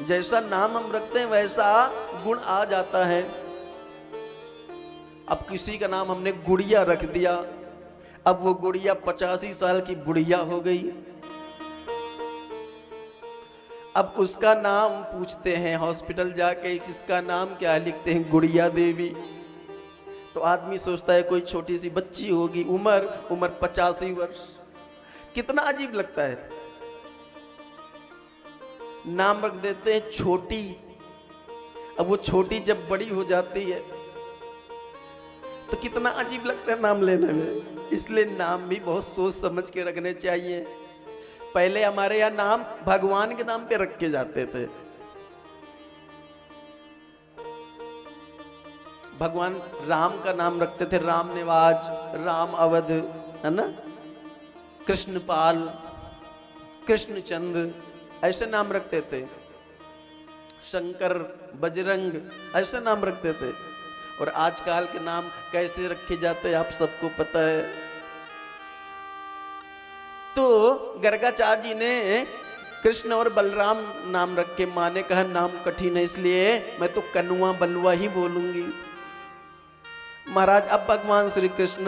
जैसा नाम हम रखते हैं वैसा गुण आ जाता है। अब किसी का नाम हमने गुड़िया रख दिया, अब वो गुड़िया 85 साल की बुढ़िया हो गई। अब उसका नाम पूछते हैं हॉस्पिटल जाके, इसका नाम क्या है, लिखते हैं गुड़िया देवी। तो आदमी सोचता है कोई छोटी सी बच्ची होगी, उम्र 85 वर्ष। कितना अजीब लगता है। नाम रख देते हैं छोटी। अब वो छोटी जब बड़ी हो जाती है तो कितना अजीब लगता है नाम लेने में। इसलिए नाम भी बहुत सोच समझ के रखने चाहिए। पहले हमारे यहाँ नाम भगवान के नाम पे रखे जाते थे। भगवान राम का नाम रखते थे, राम निवाज, राम अवध, है ना, कृष्णपाल, कृष्णचंद, ऐसे नाम रखते थे। शंकर, बजरंग, ऐसे नाम रखते थे। और आजकल के नाम कैसे रखे जाते हैं आप सबको पता है। तो गर्गाचार्य जी ने कृष्ण और बलराम नाम रख के, माँ ने कहा नाम कठिन है इसलिए मैं तो कनुआ बलुआ ही बोलूंगी। महाराज अब भगवान श्री कृष्ण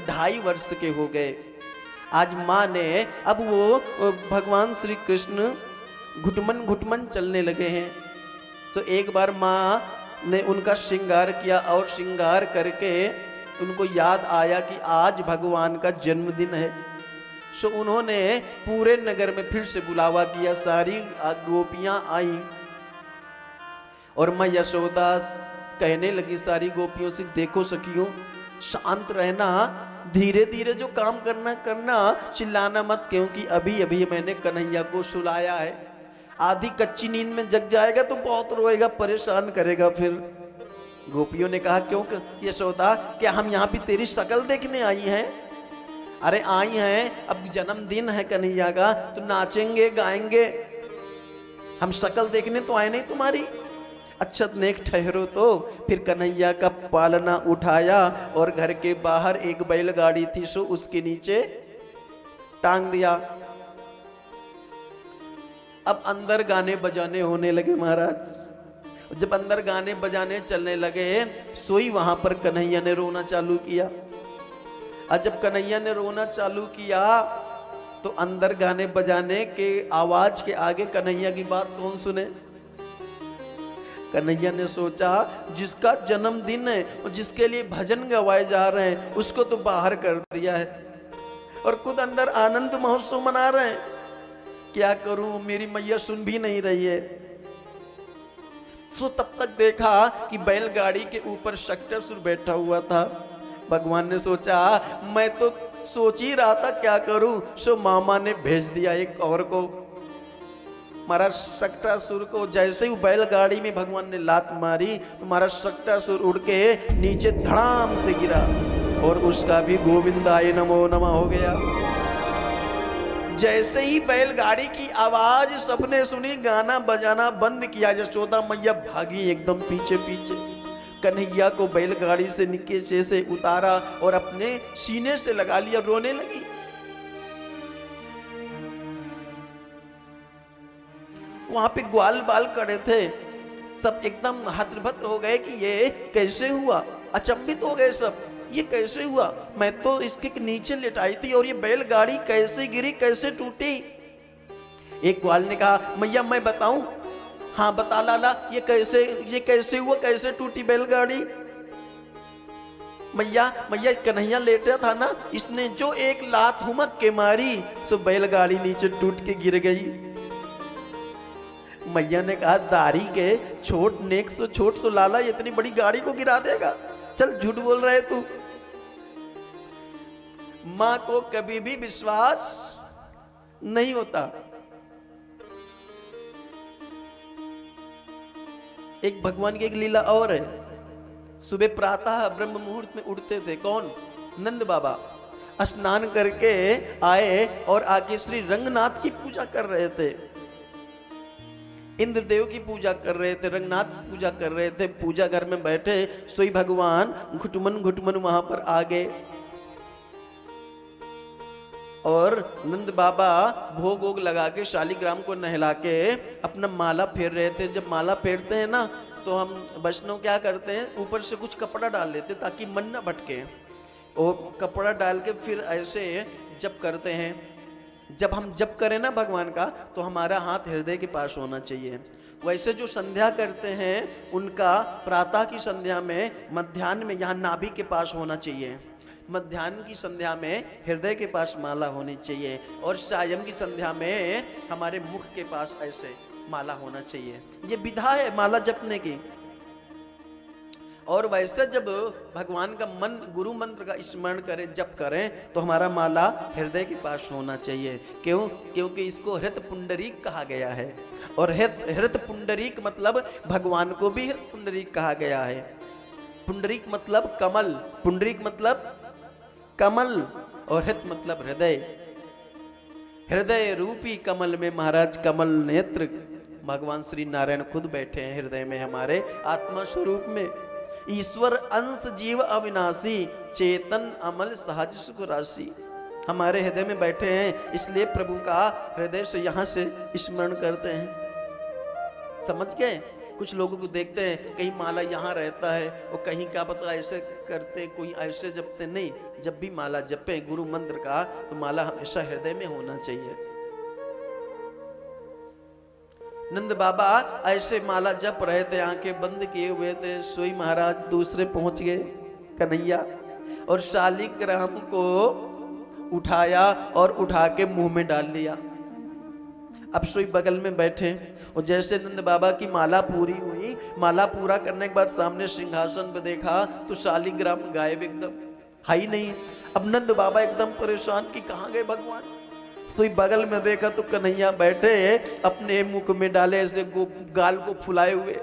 2.5 वर्ष के हो गए। आज माँ ने, अब वो भगवान श्री कृष्ण घुटमन घुटमन चलने लगे हैं। तो एक बार माँ ने उनका श्रृंगार किया और श्रृंगार करके उनको याद आया कि आज भगवान का जन्मदिन है। सो उन्होंने पूरे नगर में फिर से बुलावा किया, सारी गोपियां आई और मां यशोदा कहने लगी सारी गोपियों से, देखो सखियों शांत रहना, धीरे धीरे जो काम करना, चिल्लाना मत, क्योंकि अभी अभी मैंने कन्हैया को सुलाया है। आधी कच्ची नींद में जग जाएगा तो बहुत रोएगा, परेशान करेगा फिर। गोपियों ने कहा क्यों यशोदा, क्या हम यहाँ पे तेरी शक्ल देखने आई हैं? अरे आई हैं, अब जन्मदिन है कन्हैया का तो नाचेंगे गाएंगे, हम शक्ल देखने तो आए नहीं तुम्हारी। अच्छा नेक ठहरो। तो फिर कन्हैया का पालना उठाया और घर के बाहर एक बैलगाड़ी थी सो उसके नीचे टांग दिया। अब अंदर गाने बजाने होने लगे महाराज। जब अंदर गाने बजाने चलने लगे सोई वहां पर कन्हैया ने रोना चालू किया। और जब कन्हैया ने रोना चालू किया तो अंदर गाने बजाने के आवाज के आगे कन्हैया की बात कौन सुने। कन्हैया ने सोचा जिसका जन्मदिन है और जिसके लिए भजन गवाए जा रहे हैं उसको तो बाहर कर दिया है और खुद अंदर आनंद महोत्सव मना रहे हैं। क्या करूं, मेरी मैया सुन भी नहीं रही है। सो तब तक देखा कि बैलगाड़ी के ऊपर शक्टासुर बैठा हुआ था। भगवान ने सोचा मैं तो सोच ही रहा था क्या करूं, सो मामा ने भेज दिया एक और को। महाराज शक्टासुर को जैसे ही बैलगाड़ी में भगवान ने लात मारी तो महाराज शक्टासुर उड़ के नीचे धड़ाम से गिरा और उसका भी गोविंदाय नमो नमः हो गया। जैसे ही बैलगाड़ी की आवाज सबने सुनी, गाना बजाना बंद किया। यशोदा मैया भागी एकदम पीछे पीछे, कन्हैया को बैलगाड़ी से नीचे से उतारा और अपने सीने से लगा लिया, रोने लगी। वहां पे ग्वाल बाल खड़े थे, सब एकदम हतबत हो गए कि ये कैसे हुआ, अचंभित हो गए सब, ये कैसे हुआ। मैं तो इसके नीचे लिटाई थी और ये बैलगाड़ी कैसे गिरी, कैसे टूटी। एक ग्वाल ने कहा मैया मैं बताऊं। हाँ बता लाला, ये कैसे हुआ, कैसे टूटी बैलगाड़ी। मैया कन्हैया लेटा था ना, इसने जो एक लात हुमक के मारी सो बैलगाड़ी नीचे टूट के गिर गई। मैया ने कहा दारी के छोट नेक सो छोट सो लाला, इतनी बड़ी गाड़ी को गिरा देगा, चल झूठ बोल रहे तू। मां को कभी भी विश्वास नहीं होता। एक भगवान की एक लीला और है। सुबह प्रातः ब्रह्म मुहूर्त में उठते थे कौन, नंद बाबा। स्नान करके आए और आगे श्री रंगनाथ की पूजा कर रहे थे, इंद्रदेव की पूजा कर रहे थे, रंगनाथ की पूजा कर रहे थे। पूजा घर में बैठे सोई भगवान घुटमन घुटमन वहां पर आ गए। और नंद बाबा भोग वोग लगा के शालिग्राम को नहला के अपना माला फेर रहे थे। जब माला फेरते हैं ना तो हम वैष्णव क्या करते हैं, ऊपर से कुछ कपड़ा डाल लेते ताकि मन ना भटके, और कपड़ा डाल के फिर ऐसे जप करते हैं। जब हम जप करें ना भगवान का तो हमारा हाथ हृदय के पास होना चाहिए। वैसे जो संध्या करते हैं उनका प्रातः की संध्या में मध्याह्न में यहाँ नाभि के पास होना चाहिए, मध्याह्न की संध्या में हृदय के पास माला होनी चाहिए, और सायं की संध्या में हमारे मुख के पास ऐसे माला होना चाहिए। ये विधा है माला जपने की। और वैसे जब भगवान का मन गुरु मंत्र का स्मरण करें, जप करें, तो हमारा माला हृदय के पास होना चाहिए। क्यों? क्योंकि इसको हृत पुंडरीक कहा गया है, और हृत पुंडरीक मतलब भगवान को भी हृत पुंडरीक कहा गया है। पुंडरीक मतलब कमल, पुंडरीक मतलब कमल, और हृत मतलब हृदय। हृदय रूपी कमल में महाराज कमल नेत्र भगवान श्री नारायण खुद बैठे हैं हृदय में, हमारे आत्मा स्वरूप में। ईश्वर अंश जीव अविनाशी, चेतन अमल सहज सुख राशि हमारे हृदय में बैठे हैं, इसलिए प्रभु का हृदय से यहाँ से स्मरण करते हैं। समझ गए? कुछ लोगों को देखते हैं कहीं माला यहाँ रहता है और कहीं क्या पता ऐसे करते, कोई ऐसे जपते। नहीं, जब भी माला जपे गुरु मंत्र का तो माला हमेशा हृदय में होना चाहिए। नंद बाबा ऐसे माला जप रहे थे, आंखें बंद किए हुए थे। सोई महाराज दूसरे पहुंच गए कन्हैया, और शालिग्राम को उठाया और उठा के मुंह में डाल लिया। अब सोई बगल में बैठे, और जैसे नंद बाबा की माला पूरी हुई, माला पूरा करने के बाद सामने सिंहासन पे देखा तो शालिग्राम गायब, एकदम है ही नहीं। अब नंद बाबा एकदम परेशान कि कहाँ गए भगवान। सोई बगल में देखा तो कन्हैया बैठे अपने मुख में डाले ऐसे गाल को फुलाए हुए।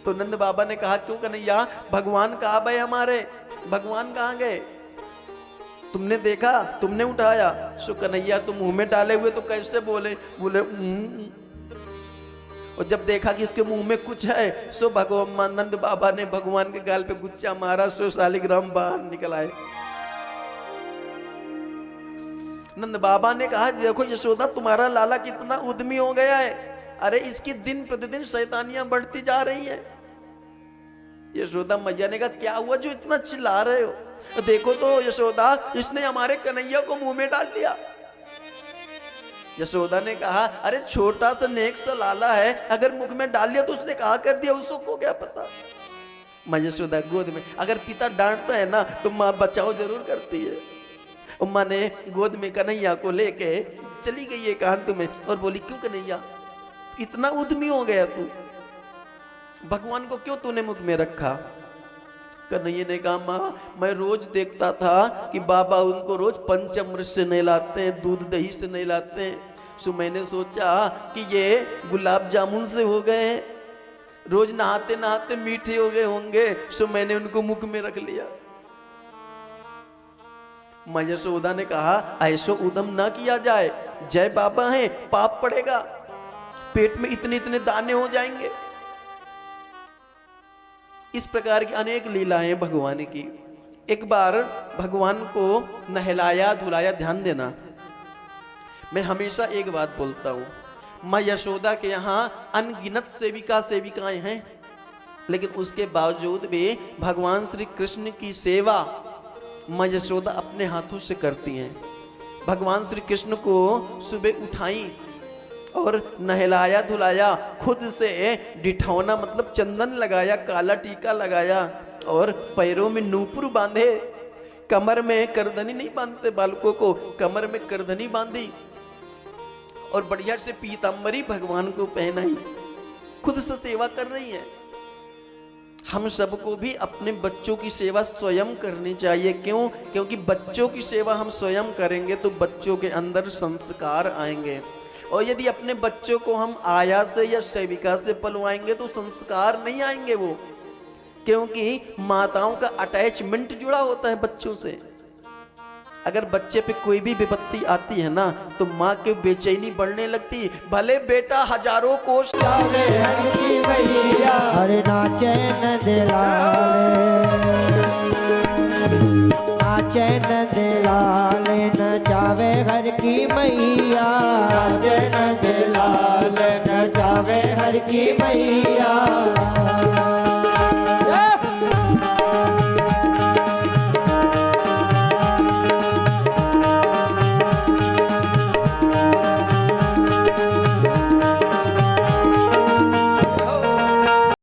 तो नंद बाबा ने कहा, क्यों कन्हैया, भगवान कहाँ गए हमारे, भगवान कहाँ गए? तुमने देखा, तुमने उठाया? सो कन्हैया तो मुंह में डाले हुए तो कैसे बोले? बोले और जब देखा कि इसके मुंह में कुछ है, सो भगवान नंद बाबा ने भगवान के गाल पे गुच्चा मारा, सो शालिग्राम बाहर निकल आए। नंद बाबा ने कहा, देखो यशोदा तुम्हारा लाला कितना उद्यमी हो गया है, अरे इसकी दिन प्रतिदिन शैतानियां बढ़ती जा रही हैं। यशोदा मैया ने कहा, क्या हुआ जो इतना चिल्ला रहे हो? देखो तो यशोदा, इसने हमारे कन्हैया को मुंह में डाल लिया। यशोदा ने कहा, अरे छोटा सा नेक सा लाला है, अगर मुख में डाल लिया तो उसने कहा कर दिया, उसको क्या पता। माँ यशोदा गोद में, अगर पिता डांटता है ना तो माँ बचाव जरूर करती है। माँ ने गोद में कन्हैया को लेके चली गई एकांत में और बोली, क्यों कन्हैया इतना उद्यमी हो गया तू, भगवान को क्यों तूने मुख में रखा? कन्हैया ने कहा, माँ मैं रोज देखता था कि बाबा उनको रोज पंचामृत से नहलाते हैं, दूध दही से नहलाते हैं। सो मैंने सोचा कि ये गुलाब जामुन से हो गए हैं, रोज नहाते नहाते मीठे हो गए होंगे, सो मैंने उनको मुख में रख लिया। माँ यशोदा ने कहा, ऐसो उदम ना किया जाए, जय बाबा हैं, पाप पड़ेगा, पेट में इतने इतने दाने हो जाएंगे। इस प्रकार की अनेक लीलाएं भगवान की। एक बार भगवान को नहलाया धुलाया, ध्यान देना, मैं हमेशा एक बात बोलता हूं, माँ यशोदा के यहाँ अनगिनत सेविका सेविकाएं हैं, लेकिन उसके बावजूद भी भगवान श्री कृष्ण की सेवा माँ यशोदा अपने हाथों से करती हैं। भगवान श्री कृष्ण को सुबह उठाई और नहलाया धुलाया, खुद से डिठौना मतलब चंदन लगाया, काला टीका लगाया, और पैरों में नूपुर बांधे, कमर में करधनी नहीं बांधते बालकों को, कमर में करधनी बांधी, और बढ़िया से पीतांबरी भगवान को पहनाई, खुद से सेवा कर रही है। हम सबको भी अपने बच्चों की सेवा स्वयं करनी चाहिए। क्यों? क्योंकि बच्चों की सेवा हम स्वयं करेंगे तो बच्चों के अंदर संस्कार आएंगे, और यदि अपने बच्चों को हम आया से या सेविका से पलवाएंगे तो संस्कार नहीं आएंगे वो, क्योंकि माताओं का अटैचमेंट जुड़ा होता है बच्चों से। अगर बच्चे पे कोई भी विपत्ति आती है ना तो माँ के बेचैनी बढ़ने लगती, भले बेटा हजारों कोस हरे नाचे न दिलाले, नाचे न दिलाले, न जावे हर की मैया, नाचे नंद लाल नचावे हर की मैया।